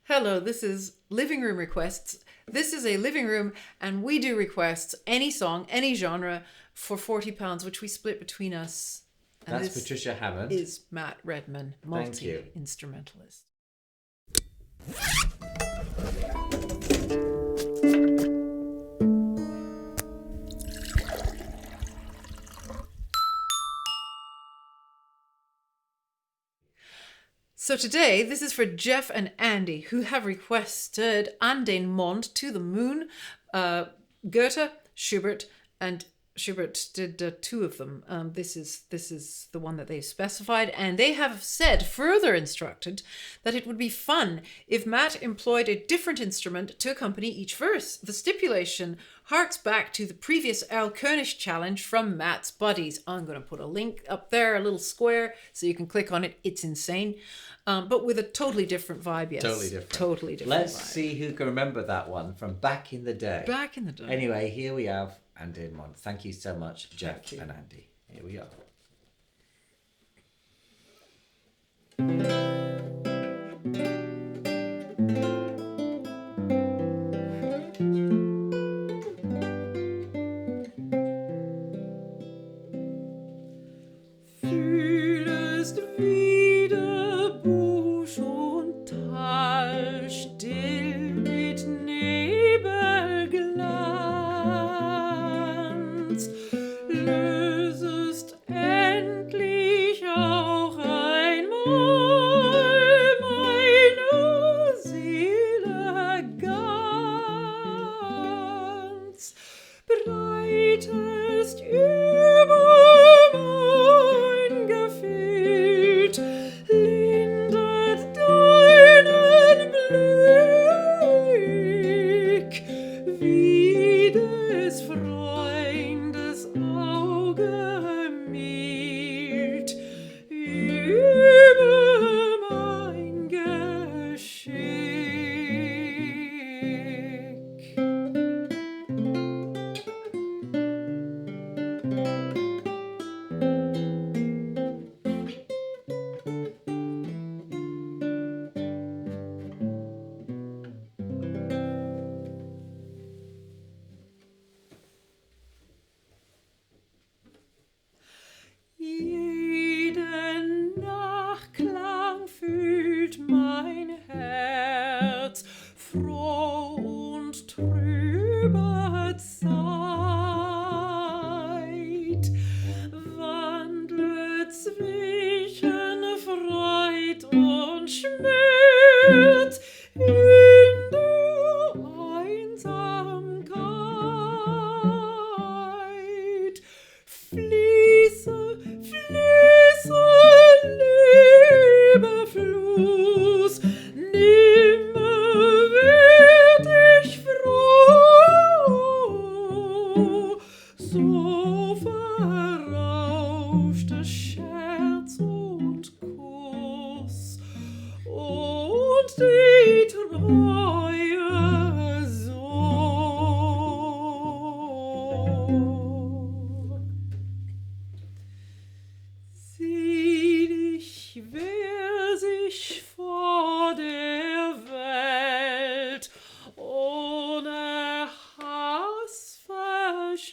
Hello, this is Living Room Requests. This is a living room, and we do requests, any song, any genre, for £40, which we split between us. And That's this Patricia Hammond. is Matt Redman, Thank you. multi-instrumentalist. So today, this is for Jeff and Andy, who have requested An Den Mond, To the Moon, Goethe, Schubert, and Schubert did two of them. This is the one that they specified, and they have said, further instructed, that it would be fun if Matt employed a different instrument to accompany each verse. The stipulation harks back to the previous Earl Kernish challenge from Matt's buddies. I'm going to put a link up there, a little square, so you can click on it. It's insane. But with a totally different vibe, yes. Totally different Let's vibe. see who can remember that one from back in the day. Back in the day. Anyway, here we have An Den Mond. Thank you so much, Jeff and Andy. Here we are. Fühlest wieder Busch und Tal still mit Nebelglanz, lösest endlich auch einmal meine Seele ganz, breitest über mein Gefild, lindert deinen Blick, wie des Freundes Auge mild über mein Geschick. Jeden Nachklang fühlt mein Herz, froh und trüber Zeit, wandelt zwischen Freud und Schmerz in der Einsamkeit. Fließe, lieber Fluss, nimmer werd ich froh, so verrauschte Scherz und Kuss und die treue Sorg. Sieh dich, wer sich vor der Welt ohne Hass verschließt,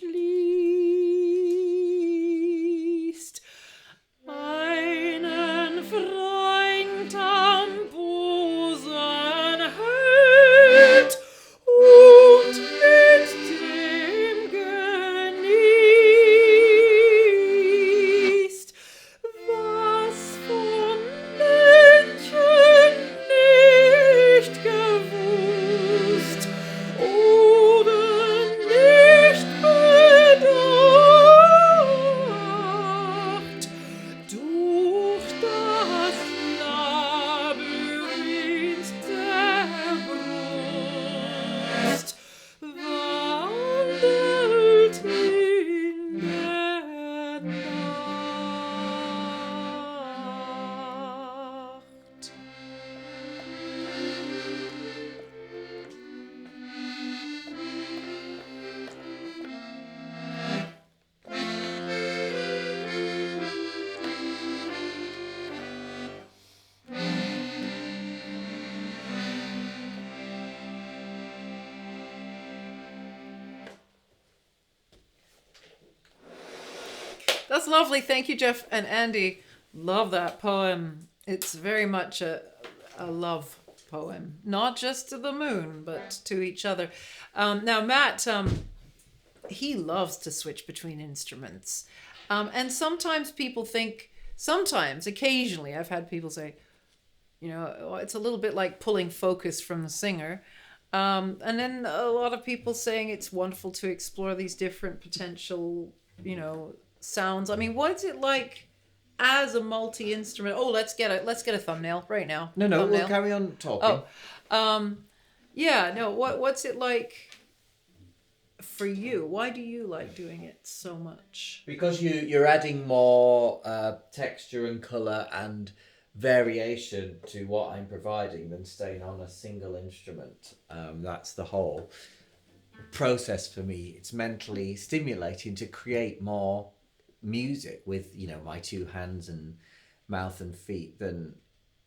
einen Freund am Busen That's lovely. Thank you, Jeff and Andy. Love that poem. It's very much a love poem, not just to the moon, but to each other. Now, Matt, he loves to switch between instruments. And sometimes people think, occasionally, I've had people say, it's a little bit like pulling focus from the singer. And then a lot of people saying it's wonderful to explore these different potential, sounds. I mean, what's it like as a multi-instrument? Oh, let's get a thumbnail right now. No, thumbnail. We'll carry on talking. What's it like for you? Why do you like doing it so much? Because you're adding more texture and colour and variation to what I'm providing than staying on a single instrument. That's the whole process for me. It's mentally stimulating to create more music with my two hands and mouth and feet than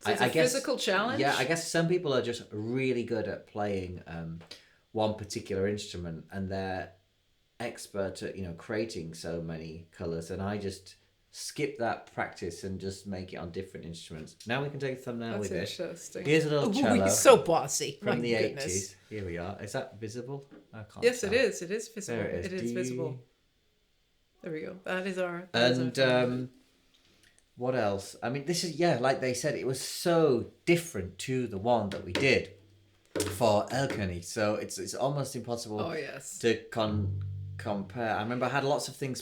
so it's a physical challenge. Yeah, I guess some people are just really good at playing one particular instrument and they're expert at creating so many colours, and I just skip that practice and just make it on different instruments. Now we can take a thumbnail with it. Interesting. Here's a little cello. He's so bossy. From the 80s. Here we are. Is that visible? I can't Yes, tell. it is. It is visible. There it is visible. There we go. That is our... what else? I mean, this is, like they said, it was so different to the one that we did for Elkenny. So it's almost impossible to compare. I remember I had lots of things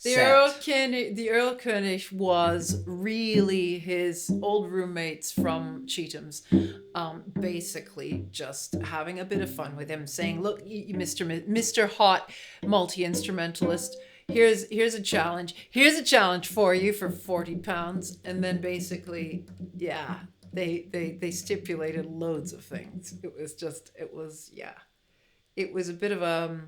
The Erlkönig was really his old roommates from Chetham's, basically just having a bit of fun with him, saying, "Look, Mr. Hot multi-instrumentalist, here's a challenge. Here's a challenge for you for £40." And then basically, they stipulated loads of things. It was a bit of a...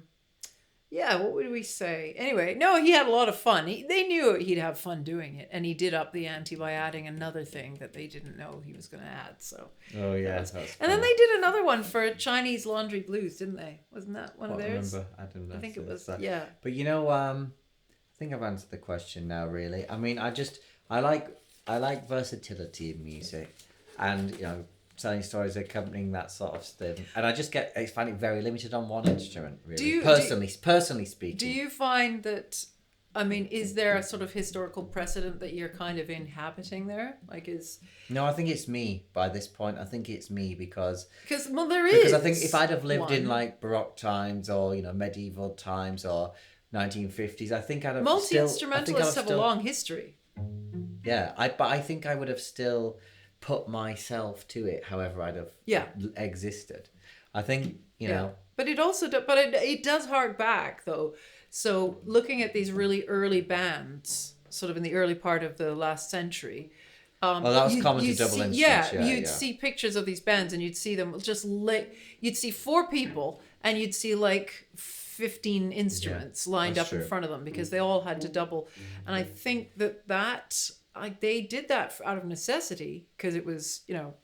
what would we say? Anyway, no, he had a lot of fun. They knew he'd have fun doing it, and he did up the ante by adding another thing that they didn't know he was going to add. So. Oh yeah, and then they did another one for Chinese Laundry Blues, didn't they? Wasn't that one of theirs? I think it was. That. Yeah. But I think I've answered the question now. Really, I mean, I like versatility in music, and telling stories accompanying that sort of thing, and I find it very limited on one instrument. Really, personally speaking. Do you find that? I mean, is there a sort of historical precedent that you're kind of inhabiting there? No, I think it's me by this point. I think it's me because there is. Because I think if I'd have lived in like Baroque times or medieval times or 1950s, I think I'd have multi-instrumentalists have a long history. Yeah, but I think I would have still put myself to it, however I'd have existed. I think but it does hark back though. So looking at these really early bands, sort of in the early part of the last century, that was common to double instruments. You'd see pictures of these bands, and you'd see them you'd see 4 people, and you'd see like 15 instruments lined up in front of them because they all had to double. And I think that they did that out of necessity because it was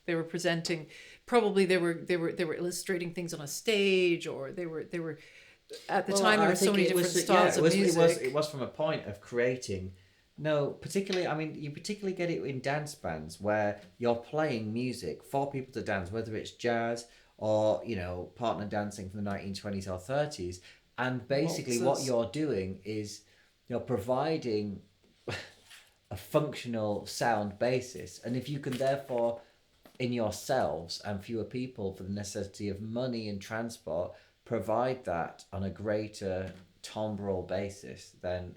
they were presenting, probably they were illustrating things on a stage, or they were at the time there were so many different styles of music. It was from a point of creating. No, particularly, I mean, you particularly get it in dance bands where you're playing music for people to dance, whether it's jazz or partner dancing from the 1920s or 30s, and basically what you're doing is you're providing a functional sound basis, and if you can therefore in yourselves and fewer people for the necessity of money and transport provide that on a greater timbral basis, then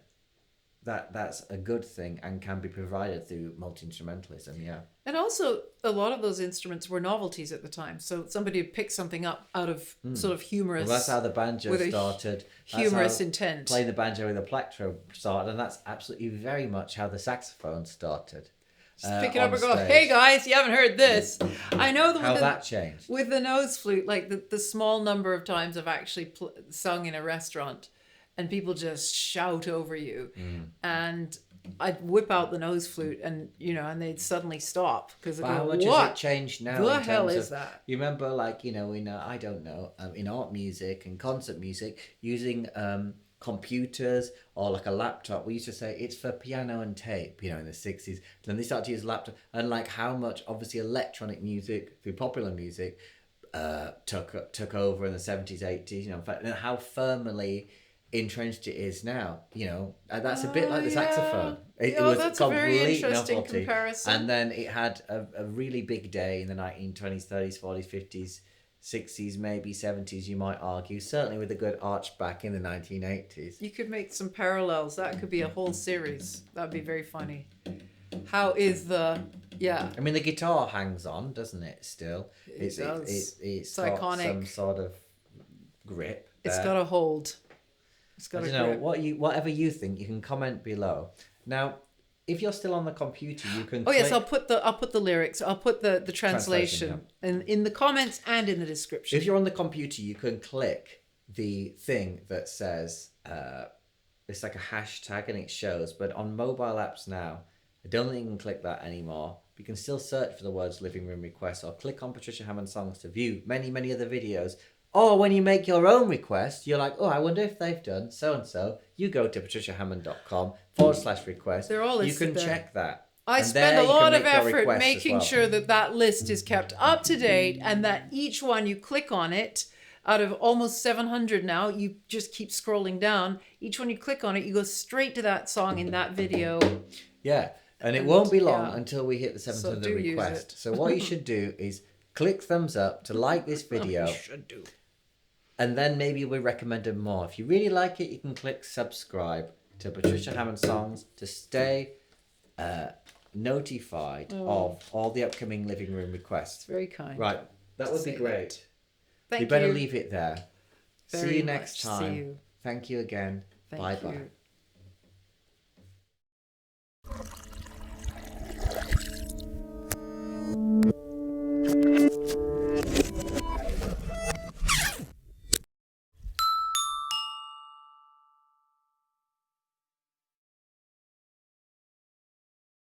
that's a good thing and can be provided through multi-instrumentalism. And also a lot of those instruments were novelties at the time, so somebody would pick something up out of sort of humorous... Well, that's how the banjo started. Humorous intent. Playing the banjo with a plectrum started, and that's absolutely very much how the saxophone started. Just pick it up and go, "Hey guys, you haven't heard this." I know how that changed. With the nose flute, like the small number of times I've actually sung in a restaurant and people just shout over you, and I'd whip out the nose flute and and they'd suddenly stop because how much has it changed now? The hell is that? You remember, like in I don't know, in art music and concert music, using computers or like a laptop. We used to say it's for piano and tape, in the 60s. Then they started to use laptop, and like how much obviously electronic music through popular music took over in the 70s, 80s, in fact, and how firmly entrenched it is now, and that's a bit like the saxophone. It was that's a very complete interesting novelty. comparison. And then it had a really big day in the 1920s, 30s, 40s, 50s, 60s, maybe 70s, you might argue, certainly with a good arch back in the 1980s. You could make some parallels. That could be a whole series. That'd be very funny. How is the... Yeah. I mean, the guitar hangs on, doesn't it, still? It does. It's got iconic. Some sort of grip there. It's got a hold. It's got a grip. Whatever you think, you can comment below. Now, if you're still on the computer, you can yes, I'll put the lyrics. I'll put the translation in the comments and in the description. If you're on the computer, you can click the thing that says it's like a hashtag and it shows. But on mobile apps now, I don't think you can click that anymore. You can still search for the words living room request, or click on Patricia Hammond songs to view many, many other videos. Or when you make your own request, you're like, oh, I wonder if they've done so-and-so. You go to patriciahammond.com/request. They're all You can listed there. check that. I And spend there a you can lot of make your effort requests as making well. sure that list is kept up to date, and that each one you click on it, out of almost 700 now, you just keep scrolling down. Each one you click on it, you go straight to that song in that video. Yeah, and it won't be long yeah. until we hit the 700 do use request. it. So what you should do is click thumbs up to like this video. You should do. And then maybe we recommend them more. If you really like it, you can click subscribe to Patricia Hammond Songs to stay notified of all the upcoming living room requests. Very kind. Right, that would be great. Thank you. We better leave it there. Very See you next much. time. See you. Thank you again. Thank Bye-bye. you.